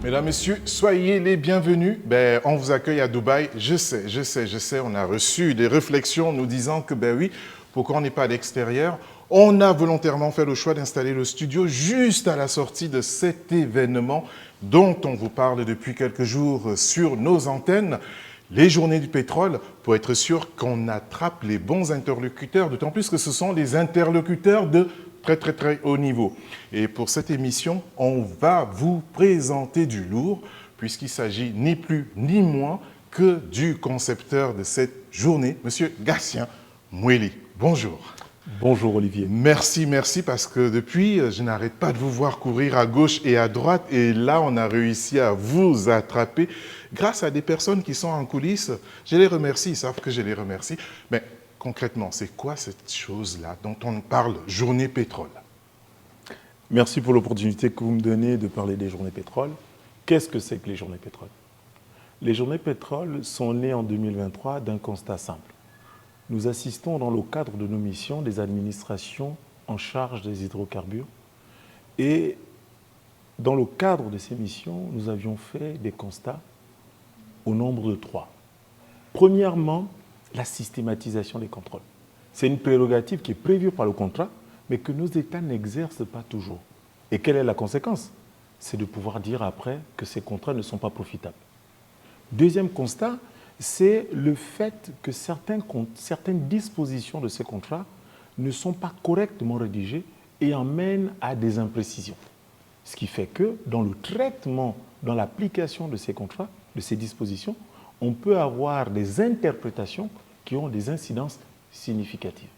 Mesdames, Messieurs, soyez les bienvenus. On vous accueille à Dubaï. Je sais, on a reçu des réflexions nous disant que, oui, pourquoi on n'est pas à l'extérieur? On a volontairement fait le choix d'installer le studio juste à la sortie de cet événement dont on vous parle depuis quelques jours sur nos antennes, les Journées du pétrole, pour être sûr qu'on attrape les bons interlocuteurs, d'autant plus que ce sont des interlocuteurs de très haut niveau. Et pour cette émission, on va vous présenter du lourd, puisqu'il s'agit ni plus ni moins que du concepteur de cette journée, M. Gatien Mweli. Bonjour. Bonjour Olivier. Merci, parce que depuis, je n'arrête pas de vous voir courir à gauche et à droite, et là, on a réussi à vous attraper grâce à des personnes qui sont en coulisses. Je les remercie, ils savent que je les remercie. Mais concrètement, c'est quoi cette chose-là dont on parle, Journée pétrole? Merci pour l'opportunité que vous me donnez de parler des Journées pétrole. Qu'est-ce que c'est que les Journées pétrole? Les Journées pétrole sont nées en 2023 d'un constat simple. Nous assistons dans le cadre de nos missions des administrations en charge des hydrocarbures et dans le cadre de ces missions, nous avions fait des constats au nombre de 3. Premièrement, la systématisation des contrôles. C'est une prérogative qui est prévue par le contrat, mais que nos États n'exercent pas toujours. Et quelle est la conséquence? C'est de pouvoir dire après que ces contrats ne sont pas profitables. Deuxième constat, c'est le fait que certaines dispositions de ces contrats ne sont pas correctement rédigées et emmènent à des imprécisions. Ce qui fait que dans le traitement, dans l'application de ces contrats, de ces dispositions, on peut avoir des interprétations qui ont des incidences significatives.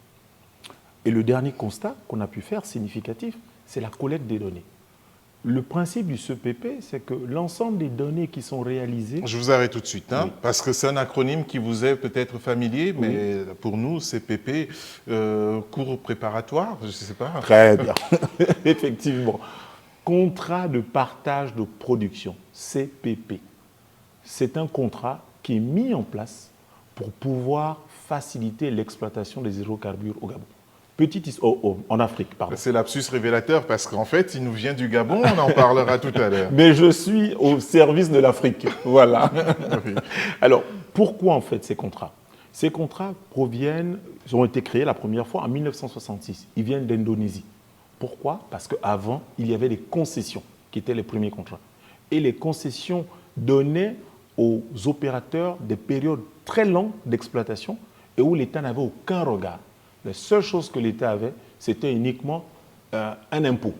Et le dernier constat qu'on a pu faire, significatif, c'est la collecte des données. Le principe du CPP, c'est que l'ensemble des données qui sont réalisées... Je vous arrête tout de suite, oui. Parce que c'est un acronyme qui vous est peut-être familier, mais oui. Pour nous, CPP, cours préparatoire, je ne sais pas. Très bien, effectivement. Contrat de partage de production, CPP. C'est un contrat qui est mis en place pour pouvoir faciliter l'exploitation des hydrocarbures au Gabon. En Afrique, pardon. C'est lapsus révélateur parce qu'en fait, il nous vient du Gabon, on en parlera tout à l'heure. Mais je suis au service de l'Afrique, voilà. Oui. Alors, pourquoi en fait ces contrats? Ces contrats ont été créés la première fois en 1966. Ils viennent d'Indonésie. Pourquoi? Parce qu'avant, il y avait des concessions qui étaient les premiers contrats. Et les concessions donnaient aux opérateurs des périodes très longues d'exploitation et où l'État n'avait aucun regard. La seule chose que l'État avait, c'était uniquement un impôt.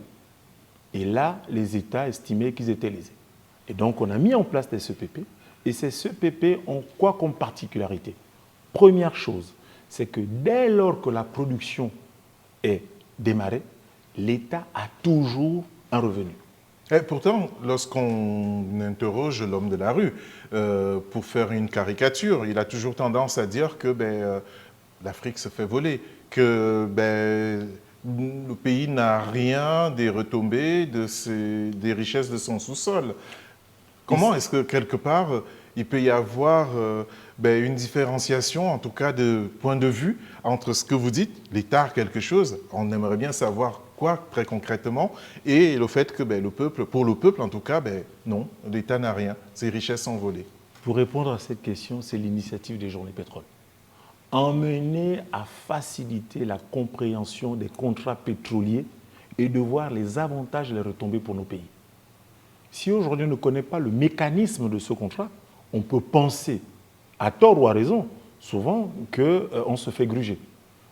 Et là, les États estimaient qu'ils étaient lésés. Et donc, on a mis en place des CPP. Et ces CPP ont quoi comme particularité? Première chose, c'est que dès lors que la production est démarrée, l'État a toujours un revenu. Et pourtant, lorsqu'on interroge l'homme de la rue, pour faire une caricature, il a toujours tendance à dire que l'Afrique se fait voler, que le pays n'a rien des retombées des richesses de son sous-sol. Comment est-ce que, quelque part, il peut y avoir une différenciation, en tout cas de point de vue, entre ce que vous dites, l'État a quelque chose, on aimerait bien savoir quoi très concrètement, et le fait que pour le peuple en tout cas, non, l'État n'a rien, ses richesses sont volées. Pour répondre à cette question, c'est l'initiative des Journées pétrole. Emmener à faciliter la compréhension des contrats pétroliers et de voir les avantages et les retombées pour nos pays. Si aujourd'hui on ne connaît pas le mécanisme de ce contrat, on peut penser, à tort ou à raison, souvent qu'on se fait gruger.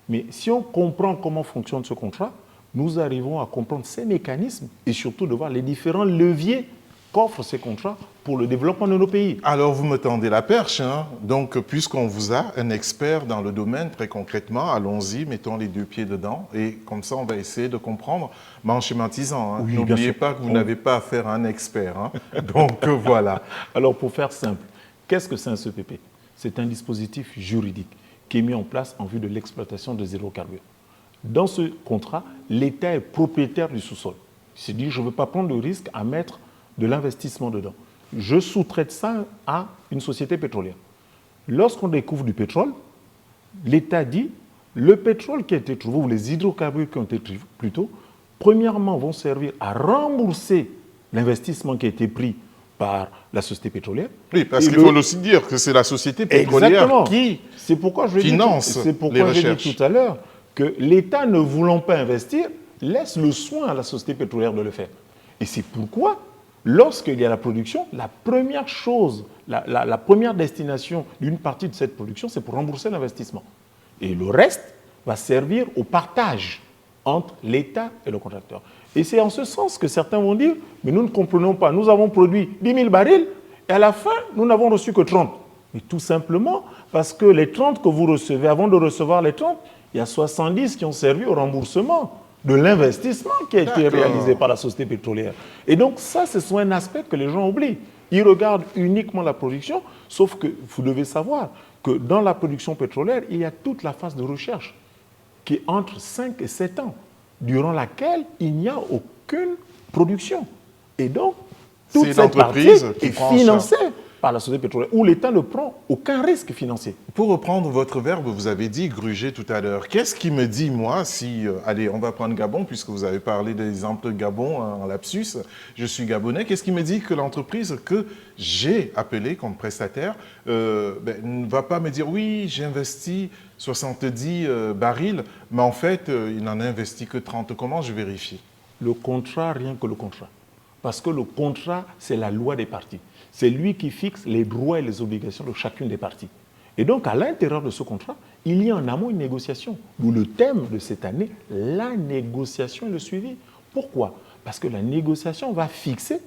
Mais si on comprend comment fonctionne ce contrat, nous arrivons à comprendre ces mécanismes et surtout de voir les différents leviers qu'offrent ces contrats pour le développement de nos pays. Alors vous me tendez la perche, Donc puisqu'on vous a un expert dans le domaine, très concrètement, allons-y, mettons les deux pieds dedans et comme ça on va essayer de comprendre, mais en schématisant. Oui, n'oubliez pas que vous n'avez pas affaire à un expert. Donc voilà. Alors pour faire simple, qu'est-ce que c'est un CPP? C'est un dispositif juridique qui est mis en place en vue de l'exploitation des hydrocarbures. Dans ce contrat, l'État est propriétaire du sous-sol. Il s'est dit, je ne veux pas prendre le risque à mettre de l'investissement dedans. Je sous-traite ça à une société pétrolière. Lorsqu'on découvre du pétrole, l'État dit, le pétrole qui a été trouvé, ou les hydrocarbures qui ont été trouvés plutôt, premièrement vont servir à rembourser l'investissement qui a été pris par la société pétrolière. Oui, parce qu'il faut aussi dire que c'est la société pétrolière Exactement. qui C'est pourquoi je finance j'ai dit tout à l'heure que l'État, ne voulant pas investir, laisse le soin à la société pétrolière de le faire. Et c'est pourquoi, lorsqu'il y a la production, la première chose, la première destination d'une partie de cette production, c'est pour rembourser l'investissement. Et le reste va servir au partage entre l'État et le contracteur. Et c'est en ce sens que certains vont dire, mais nous ne comprenons pas, nous avons produit 10 000 barils et à la fin, nous n'avons reçu que 30. Mais tout simplement parce que les 30 que vous recevez, avant de recevoir les 30, il y a 70 qui ont servi au remboursement de l'investissement qui a été réalisé par la société pétrolière. Et donc ça, ce sont un aspect que les gens oublient. Ils regardent uniquement la production, sauf que vous devez savoir que dans la production pétrolière, il y a toute la phase de recherche qui est entre 5 et 7 ans, durant laquelle il n'y a aucune production. Et donc, toute cette partie est financée par la société pétrolière, où l'État ne prend aucun risque financier. Pour reprendre votre verbe, vous avez dit gruger tout à l'heure. Qu'est-ce qui me dit, moi, si... allez, on va prendre Gabon, puisque vous avez parlé de l'exemple de Gabon en lapsus. Je suis gabonais. Qu'est-ce qui me dit que l'entreprise que j'ai appelée comme prestataire ne va pas me dire, oui, j'ai investi 70 barils, mais en fait, il n'en a investi que 30. Comment je vérifie? Le contrat, rien que le contrat. Parce que le contrat, c'est la loi des parties. C'est lui qui fixe les droits et les obligations de chacune des parties. Et donc, à l'intérieur de ce contrat, il y a en amont une négociation. D'où le thème de cette année, la négociation et le suivi. Pourquoi? Parce que la négociation va fixer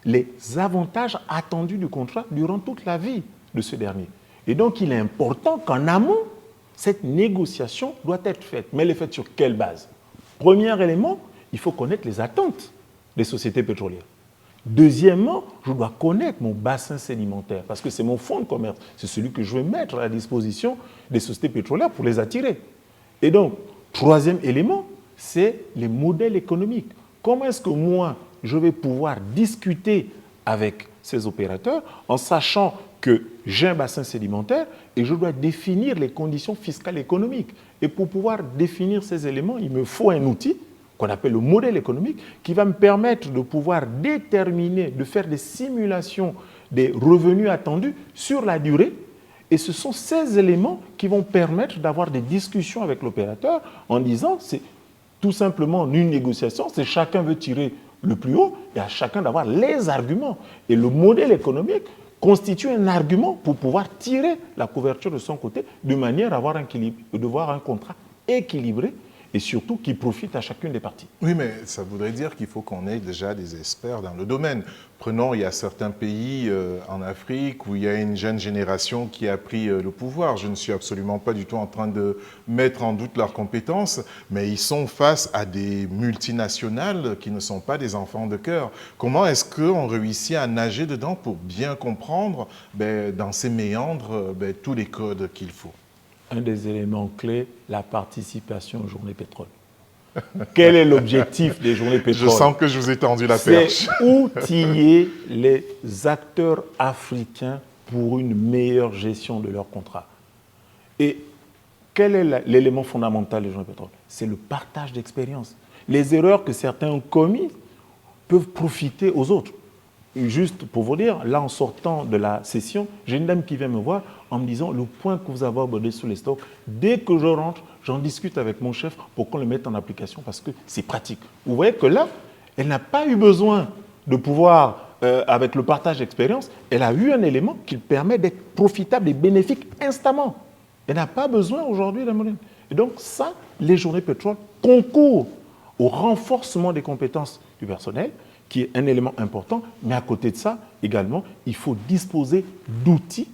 les avantages attendus du contrat durant toute la vie de ce dernier. Et donc, il est important qu'en amont, cette négociation doit être faite. Mais elle est faite sur quelle base? Premier élément, il faut connaître les attentes des sociétés pétrolières. Deuxièmement, je dois connaître mon bassin sédimentaire parce que c'est mon fonds de commerce. C'est celui que je vais mettre à la disposition des sociétés pétrolières pour les attirer. Et donc, troisième élément, c'est les modèles économiques. Comment est-ce que moi, je vais pouvoir discuter avec ces opérateurs en sachant que j'ai un bassin sédimentaire et je dois définir les conditions fiscales et économiques. Et pour pouvoir définir ces éléments, il me faut un outil qu'on appelle le modèle économique, qui va me permettre de pouvoir déterminer, de faire des simulations des revenus attendus sur la durée. Et ce sont ces éléments qui vont permettre d'avoir des discussions avec l'opérateur en disant, c'est tout simplement une négociation, c'est chacun veut tirer le plus haut et à chacun d'avoir les arguments. Et le modèle économique constitue un argument pour pouvoir tirer la couverture de son côté de manière à avoir un contrat équilibré et surtout qui profite à chacune des parties. Oui, mais ça voudrait dire qu'il faut qu'on ait déjà des experts dans le domaine. Prenons, il y a certains pays en Afrique où il y a une jeune génération qui a pris le pouvoir. Je ne suis absolument pas du tout en train de mettre en doute leurs compétences, mais ils sont face à des multinationales qui ne sont pas des enfants de cœur. Comment est-ce qu'on réussit à nager dedans pour bien comprendre dans ces méandres tous les codes qu'il faut? Un des éléments clés, la participation aux journées pétrole. Quel est l'objectif des journées pétrole? Je sens que je vous ai tendu la perche. C'est outiller les acteurs africains pour une meilleure gestion de leurs contrats. Et quel est l'élément fondamental des journées pétrole? C'est le partage d'expérience. Les erreurs que certains ont commises peuvent profiter aux autres. Et juste pour vous dire, là en sortant de la session, j'ai une dame qui vient me voir en me disant le point que vous avez abordé sur les stocks, dès que je rentre, j'en discute avec mon chef pour qu'on le mette en application parce que c'est pratique. Vous voyez que là, elle n'a pas eu besoin de pouvoir, avec le partage d'expérience, elle a eu un élément qui permet d'être profitable et bénéfique instamment. Elle n'a pas besoin aujourd'hui de la monnaie. Et donc ça, les journées pétrole concourent au renforcement des compétences du personnel, qui est un élément important, mais à côté de ça, également, il faut disposer d'outils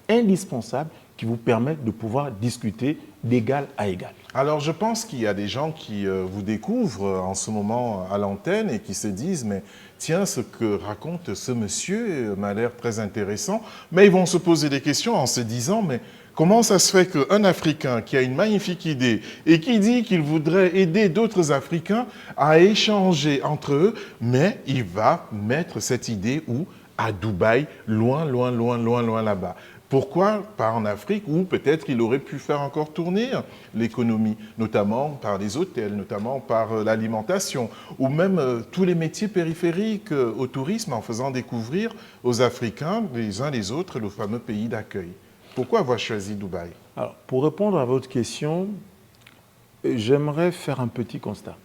indispensables qui vous permettent de pouvoir discuter d'égal à égal. Alors, je pense qu'il y a des gens qui vous découvrent en ce moment à l'antenne et qui se disent, mais tiens, ce que raconte ce monsieur m'a l'air très intéressant, mais ils vont se poser des questions en se disant, mais comment ça se fait qu'un Africain qui a une magnifique idée et qui dit qu'il voudrait aider d'autres Africains à échanger entre eux, mais il va mettre cette idée où? À Dubaï, loin, loin, loin, loin, loin là-bas. Pourquoi pas en Afrique, où peut-être il aurait pu faire encore tourner l'économie, notamment par les hôtels, notamment par l'alimentation, ou même tous les métiers périphériques au tourisme, en faisant découvrir aux Africains, les uns les autres, le fameux pays d'accueil. Pourquoi avoir choisi Dubaï? Alors, pour répondre à votre question, j'aimerais faire un petit constat.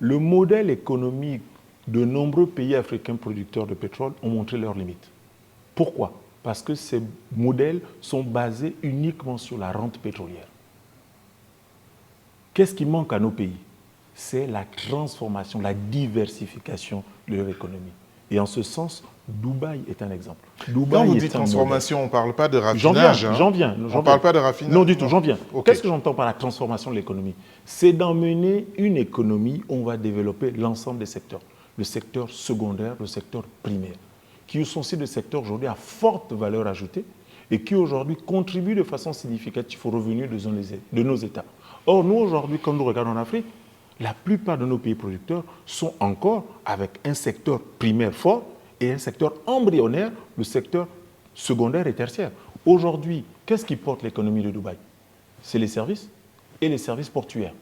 Le modèle économique de nombreux pays africains producteurs de pétrole ont montré leurs limites. Pourquoi? Parce que ces modèles sont basés uniquement sur la rente pétrolière. Qu'est-ce qui manque à nos pays? C'est la transformation, la diversification de leur économie. Et en ce sens, Dubaï est un exemple. Quand vous dites transformation, on ne parle pas de raffinage. J'en viens. On ne parle pas de raffinage. Non, du tout, j'en viens. Okay. Qu'est-ce que j'entends par la transformation de l'économie? C'est d'emmener une économie où on va développer l'ensemble des secteurs. Le secteur secondaire, le secteur primaire, qui sont aussi des secteurs aujourd'hui à forte valeur ajoutée et qui aujourd'hui contribuent de façon significative aux revenus de nos États. Or, nous aujourd'hui, quand nous regardons en Afrique, la plupart de nos pays producteurs sont encore avec un secteur primaire fort et un secteur embryonnaire, le secteur secondaire et tertiaire. Aujourd'hui, qu'est-ce qui porte l'économie de Dubaï? C'est les services et les services portuaires.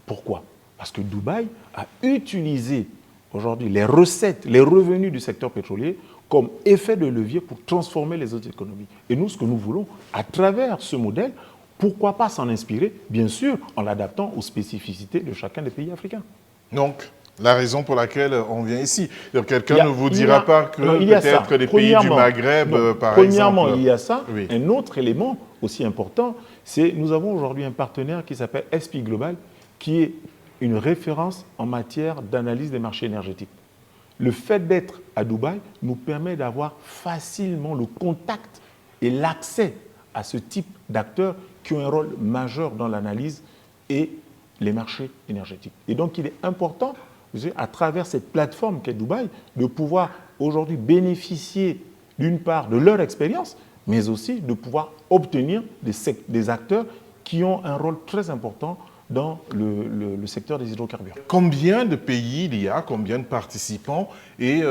Pourquoi? Parce que Dubaï a utilisé aujourd'hui les recettes, les revenus du secteur pétrolier comme effet de levier pour transformer les autres économies. Et nous, ce que nous voulons, à travers ce modèle, pourquoi pas s'en inspirer, bien sûr, en l'adaptant aux spécificités de chacun des pays africains. Donc, la raison pour laquelle on vient ici. Quelqu'un ne vous dira pas que peut-être les pays du Maghreb, par exemple... Premièrement, il y a ça. Oui. Un autre élément aussi important, c'est nous avons aujourd'hui un partenaire qui s'appelle SP Global, qui est une référence en matière d'analyse des marchés énergétiques. Le fait d'être à Dubaï nous permet d'avoir facilement le contact et l'accès à ce type d'acteurs qui ont un rôle majeur dans l'analyse et les marchés énergétiques. Et donc, il est important, à travers cette plateforme qu'est Dubaï, de pouvoir aujourd'hui bénéficier d'une part de leur expérience, mais aussi de pouvoir obtenir des acteurs qui ont un rôle très important dans le secteur des hydrocarbures. Combien de pays il y a, combien de participants et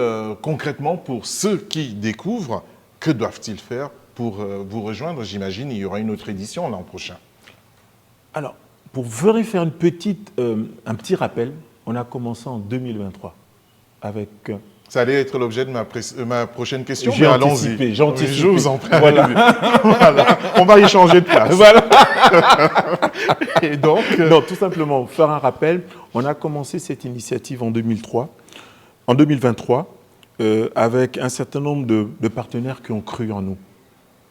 concrètement pour ceux qui découvrent, que doivent-ils faire pour vous rejoindre? J'imagine il y aura une autre édition l'an prochain. Alors, pour vérifier un petit rappel, on a commencé en 2023 avec... Ça allait être l'objet de ma prochaine question. J'ai anticipé. Je vous en prie. Voilà. Voilà. On va y changer de place. Voilà. Et donc... Non, tout simplement, faire un rappel, on a commencé cette initiative en 2023, avec un certain nombre de partenaires qui ont cru en nous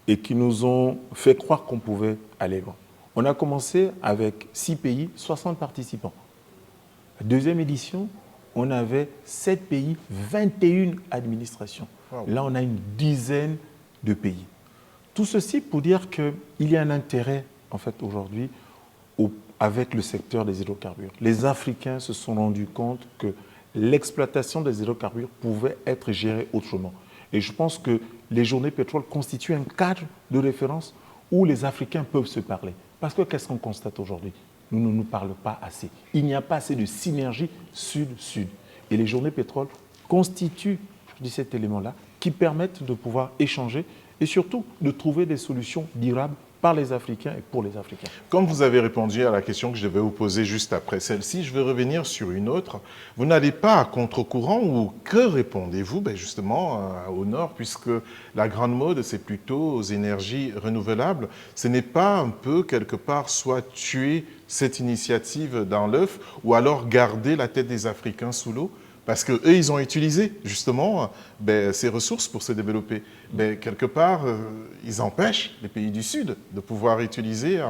et qui nous ont fait croire qu'on pouvait aller loin. On a commencé avec 6 pays, 60 participants. La deuxième édition, on avait 7 pays, 21 administrations. Wow. Là, on a une dizaine de pays. Tout ceci pour dire qu'il y a un intérêt, en fait, aujourd'hui, avec le secteur des hydrocarbures. Les Africains se sont rendus compte que l'exploitation des hydrocarbures pouvait être gérée autrement. Et je pense que les journées pétrole constituent un cadre de référence où les Africains peuvent se parler. Parce que qu'est-ce qu'on constate aujourd'hui? Nous ne nous parlons pas assez. Il n'y a pas assez de synergie sud-sud. Et les journées pétrole constituent, je dis cet élément-là, qui permettent de pouvoir échanger et surtout de trouver des solutions durables par les Africains et pour les Africains. Comme vous avez répondu à la question que je vais vous poser juste après celle-ci, je vais revenir sur une autre. Vous n'allez pas à contre-courant ou que répondez-vous justement au Nord, puisque la grande mode, c'est plutôt aux énergies renouvelables. Ce n'est pas un peu, quelque part, soit tuer cette initiative dans l'œuf ou alors garder la tête des Africains sous l'eau? Parce qu'eux, ils ont utilisé justement ces ressources pour se développer. Quelque part, ils empêchent les pays du Sud de pouvoir utiliser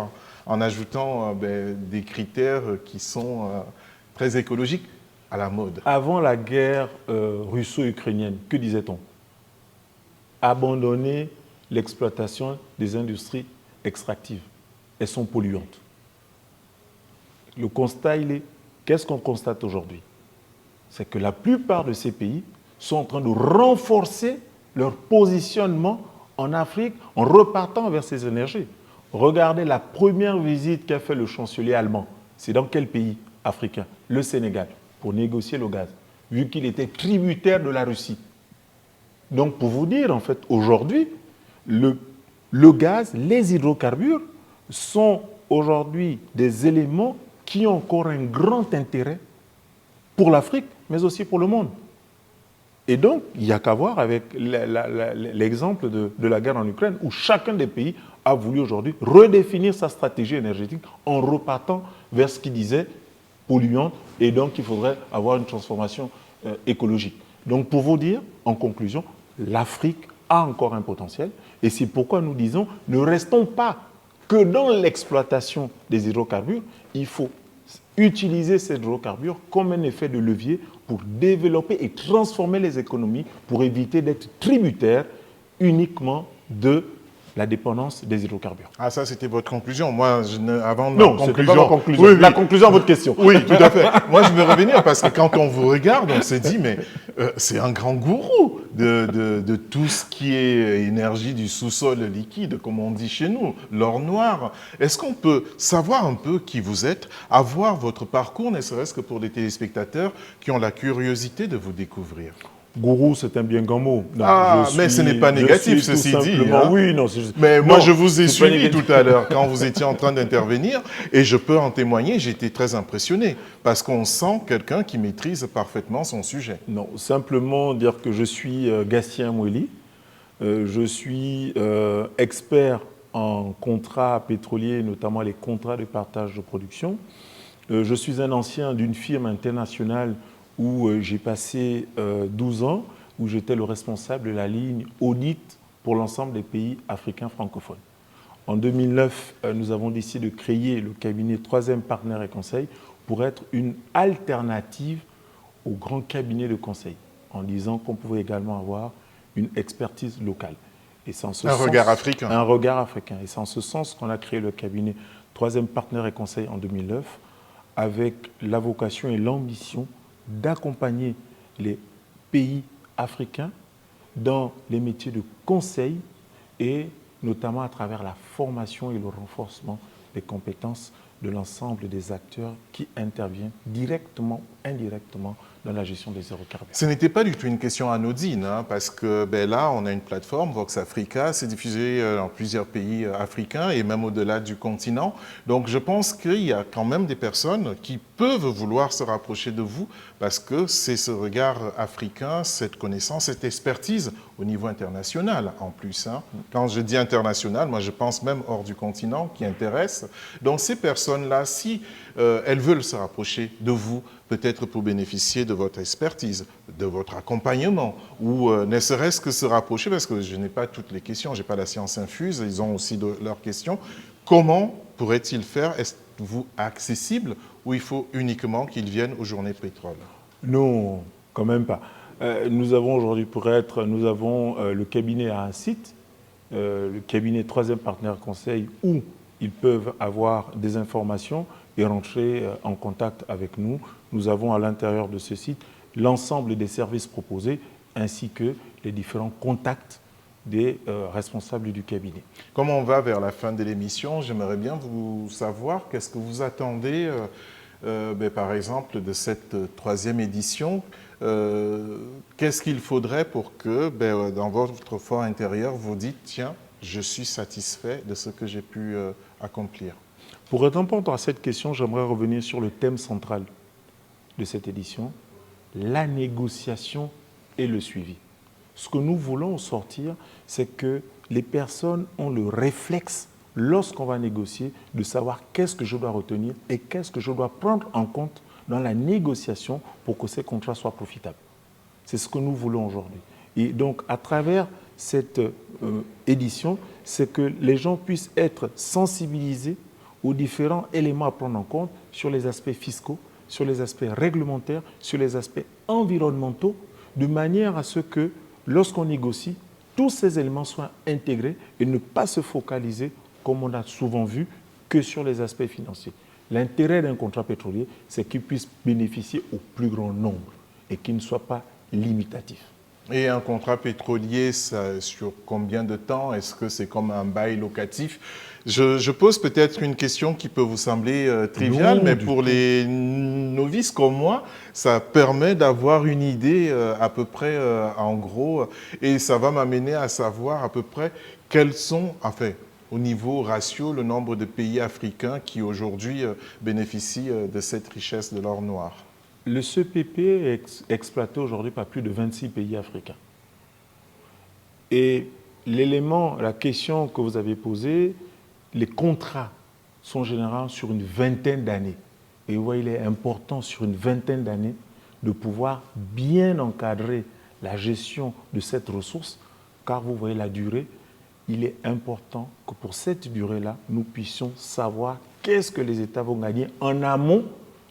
en ajoutant des critères qui sont très écologiques à la mode. Avant la guerre russo-ukrainienne, que disait-on? Abandonner l'exploitation des industries extractives. Elles sont polluantes. Le constat, il est, qu'est-ce qu'on constate aujourd'hui? C'est que la plupart de ces pays sont en train de renforcer leur positionnement en Afrique en repartant vers ces énergies. Regardez la première visite qu'a fait le chancelier allemand. C'est dans quel pays africain? Le Sénégal, pour négocier le gaz, vu qu'il était tributaire de la Russie. Donc, pour vous dire, en fait, aujourd'hui, le gaz, les hydrocarbures sont aujourd'hui des éléments qui ont encore un grand intérêt pour l'Afrique, mais aussi pour le monde. Et donc, il n'y a qu'à voir avec l'exemple de la guerre en Ukraine, où chacun des pays a voulu aujourd'hui redéfinir sa stratégie énergétique en repartant vers ce qu'il disait polluante, et donc il faudrait avoir une transformation écologique. Donc, pour vous dire, en conclusion, l'Afrique a encore un potentiel, et c'est pourquoi nous disons, ne restons pas que dans l'exploitation des hydrocarbures, il faut utiliser ces hydrocarbures comme un effet de levier pour développer et transformer les économies, pour éviter d'être tributaires uniquement de la dépendance des hydrocarbures. Ah, ça, c'était votre conclusion. Moi, avant de Non, ce n'est pas ma conclusion. Oui, oui. La conclusion à votre question. Oui, tout à fait. Moi, je vais revenir parce que quand on vous regarde, on s'est dit, mais c'est un grand gourou de tout ce qui est énergie du sous-sol liquide, comme on dit chez nous, l'or noir. Est-ce qu'on peut savoir un peu qui vous êtes, avoir votre parcours, ne serait-ce que pour les téléspectateurs qui ont la curiosité de vous découvrir? Gourou, c'est un bien grand mot. Non, mais ce n'est pas négatif, ceci dit. Hein? Oui, non, mais non, moi, je vous ai suivi tout à l'heure quand vous étiez en train d'intervenir et je peux en témoigner, j'ai été très impressionné parce qu'on sent quelqu'un qui maîtrise parfaitement son sujet. Non, simplement dire que je suis Gatien Moueli, je suis expert en contrats pétroliers, notamment les contrats de partage de production. Je suis un ancien d'une firme internationale où j'ai passé 12 ans, où j'étais le responsable de la ligne audit pour l'ensemble des pays africains francophones. En 2009, nous avons décidé de créer le cabinet Troisième Partenaire et Conseil pour être une alternative aux grands cabinets de conseil, en disant qu'on pouvait également avoir une expertise locale. Et c'est en ce sens, regard africain. Un regard africain. Et c'est en ce sens qu'on a créé le cabinet Troisième Partenaire et Conseil en 2009, avec la vocation et l'ambition d'accompagner les pays africains dans les métiers de conseil et notamment à travers la formation et le renforcement des compétences de l'ensemble des acteurs qui interviennent directement, indirectement dans la gestion des hydrocarbures. Ce n'était pas du tout une question anodine, hein, parce que là, on a une plateforme, Vox Africa, c'est diffusé dans plusieurs pays africains et même au-delà du continent. Donc, je pense qu'il y a quand même des personnes qui peuvent vouloir se rapprocher de vous parce que c'est ce regard africain, cette connaissance, cette expertise au niveau international en plus. Hein. Quand je dis international, moi, je pense même hors du continent qui intéresse. Donc, ces personnes-là, si elles veulent se rapprocher de vous, peut-être pour bénéficier de votre expertise, de votre accompagnement, ou ne serait-ce que se rapprocher, parce que je n'ai pas toutes les questions, je n'ai pas la science infuse, ils ont aussi leurs questions. Comment pourraient-ils faire? Êtes-vous accessible ou il faut uniquement qu'ils viennent aux Journées Pétrole? Non, quand même pas. Nous avons aujourd'hui, nous avons le cabinet à un site, le cabinet Troisième Partenaire Conseil, où ils peuvent avoir des informations et rentrer en contact avec nous. Nous avons à l'intérieur de ce site l'ensemble des services proposés ainsi que les différents contacts des responsables du cabinet. Comme on va vers la fin de l'émission, j'aimerais bien vous savoir qu'est-ce que vous attendez, par exemple, de cette troisième édition. Qu'est-ce qu'il faudrait pour que, dans votre fort intérieur, vous dites, tiens, je suis satisfait de ce que j'ai pu accomplir? Pour répondre à cette question, j'aimerais revenir sur le thème central de cette édition, la négociation et le suivi. Ce que nous voulons sortir, c'est que les personnes ont le réflexe, lorsqu'on va négocier, de savoir qu'est-ce que je dois retenir et qu'est-ce que je dois prendre en compte dans la négociation pour que ces contrats soient profitables. C'est ce que nous voulons aujourd'hui. Et donc, à travers cette édition, c'est que les gens puissent être sensibilisés aux différents éléments à prendre en compte sur les aspects fiscaux, sur les aspects réglementaires, sur les aspects environnementaux, de manière à ce que, lorsqu'on négocie, tous ces éléments soient intégrés et ne pas se focaliser, comme on a souvent vu, que sur les aspects financiers. L'intérêt d'un contrat pétrolier, c'est qu'il puisse bénéficier au plus grand nombre et qu'il ne soit pas limitatif. Et un contrat pétrolier, ça, sur combien de temps? Est-ce que c'est comme un bail locatif? Je pose peut-être une question qui peut vous sembler triviale, mais pour les novice comme moi, ça permet d'avoir une idée à peu près en gros, et ça va m'amener à savoir à peu près quels sont, enfin, au niveau ratio, le nombre de pays africains qui aujourd'hui bénéficient de cette richesse de l'or noir. Le CPP est exploité aujourd'hui par plus de 26 pays africains. Et l'élément, la question que vous avez posée, les contrats sont généralement sur une vingtaine d'années. Et vous voyez, il est important sur une vingtaine d'années de pouvoir bien encadrer la gestion de cette ressource, car vous voyez la durée, il est important que pour cette durée-là, nous puissions savoir qu'est-ce que les États vont gagner en amont,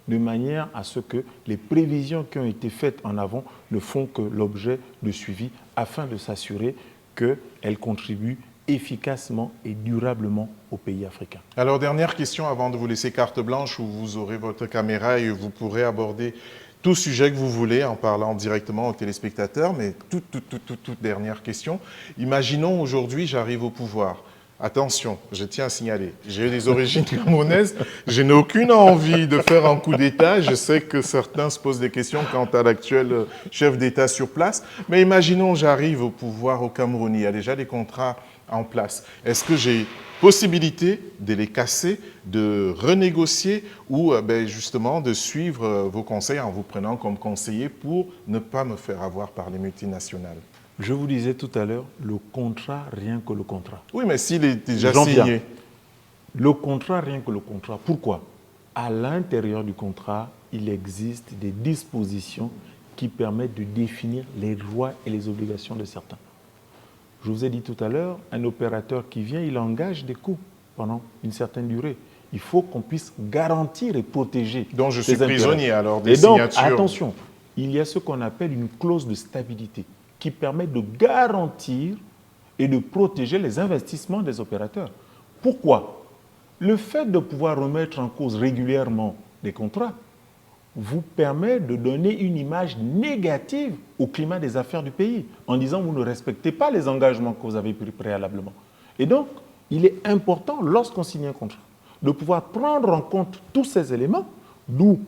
de manière à ce que les prévisions qui ont été faites en avant ne font que l'objet de suivi, afin de s'assurer qu'elles contribuent efficacement et durablement aux pays africains. Alors, dernière question avant de vous laisser carte blanche, où vous aurez votre caméra et vous pourrez aborder tout sujet que vous voulez en parlant directement aux téléspectateurs, mais toute dernière question. Imaginons aujourd'hui, j'arrive au pouvoir. Attention, je tiens à signaler, j'ai des origines camerounaises, je n'ai aucune envie de faire un coup d'État. Je sais que certains se posent des questions quant à l'actuel chef d'État sur place, mais imaginons j'arrive au pouvoir au Cameroun, il y a déjà des contrats en place. Est-ce que j'ai possibilité de les casser, de renégocier ou justement de suivre vos conseils en vous prenant comme conseiller pour ne pas me faire avoir par les multinationales? Je vous disais tout à l'heure, le contrat, rien que le contrat. Oui, mais s'il est déjà signé. Le contrat, rien que le contrat. Pourquoi? À l'intérieur du contrat, il existe des dispositions qui permettent de définir les droits et les obligations de certains. Je vous ai dit tout à l'heure, un opérateur qui vient, il engage des coûts pendant une certaine durée. Il faut qu'on puisse garantir et protéger. Donc je suis prisonnier alors des et donc, signatures. Attention, il y a ce qu'on appelle une clause de stabilité qui permet de garantir et de protéger les investissements des opérateurs. Pourquoi? Le fait de pouvoir remettre en cause régulièrement des contrats vous permet de donner une image négative au climat des affaires du pays, en disant vous ne respectez pas les engagements que vous avez pris préalablement. Et donc, il est important, lorsqu'on signe un contrat, de pouvoir prendre en compte tous ces éléments, d'où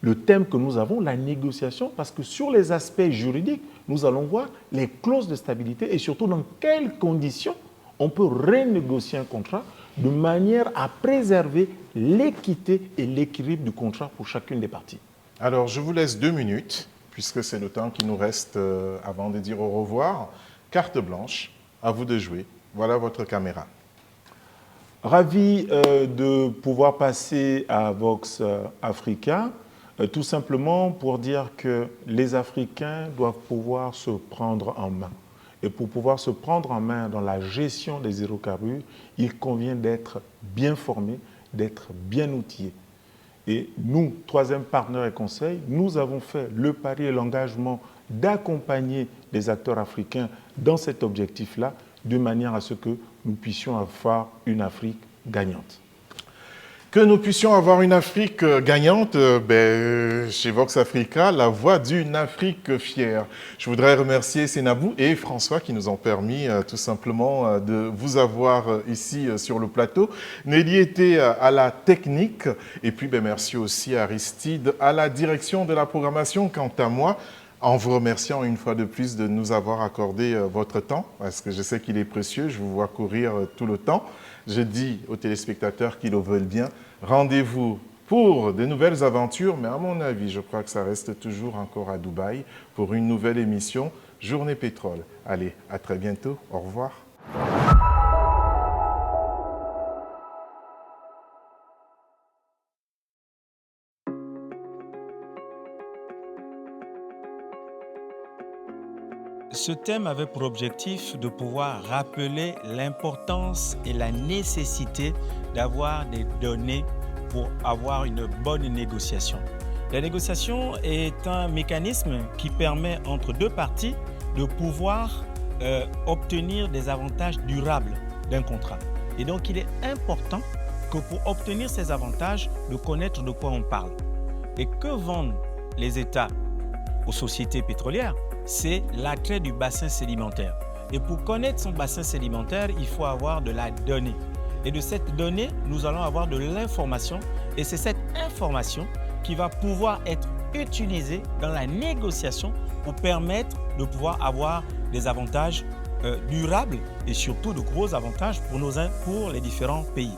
le thème que nous avons, la négociation, parce que sur les aspects juridiques, nous allons voir les clauses de stabilité et surtout dans quelles conditions on peut renégocier un contrat de manière à préserver l'équité et l'équilibre du contrat pour chacune des parties. Alors, je vous laisse 2 minutes, puisque c'est le temps qui nous reste avant de dire au revoir. Carte blanche, à vous de jouer. Voilà votre caméra. Ravi de pouvoir passer à Vox Africa, tout simplement pour dire que les Africains doivent pouvoir se prendre en main. Et pour pouvoir se prendre en main dans la gestion des hydrocarbures, il convient d'être bien formé, d'être bien outillé. Et nous, troisième partenaire et conseil, nous avons fait le pari et l'engagement d'accompagner les acteurs africains dans cet objectif-là, de manière à ce que nous puissions avoir une Afrique gagnante. Que nous puissions avoir une Afrique gagnante, chez Vox Africa, la voix d'une Afrique fière. Je voudrais remercier Sénabou et François qui nous ont permis tout simplement de vous avoir ici sur le plateau. Nelly était à la technique et puis merci aussi à Aristide à la direction de la programmation. Quant à moi, en vous remerciant une fois de plus de nous avoir accordé votre temps, parce que je sais qu'il est précieux, je vous vois courir tout le temps. Je dis aux téléspectateurs qui le veulent bien, rendez-vous pour de nouvelles aventures, mais à mon avis, je crois que ça reste toujours encore à Dubaï pour une nouvelle émission Journée Pétrole. Allez, à très bientôt, au revoir. Ce thème avait pour objectif de pouvoir rappeler l'importance et la nécessité d'avoir des données pour avoir une bonne négociation. La négociation est un mécanisme qui permet entre deux parties de pouvoir obtenir des avantages durables d'un contrat. Et donc, il est important que pour obtenir ces avantages, de connaître de quoi on parle. Et que vendent les États aux sociétés pétrolières? C'est l'attrait du bassin sédimentaire. Et pour connaître son bassin sédimentaire, il faut avoir de la donnée. Et de cette donnée, nous allons avoir de l'information. Et c'est cette information qui va pouvoir être utilisé dans la négociation pour permettre de pouvoir avoir des avantages durables et surtout de gros avantages pour les différents pays.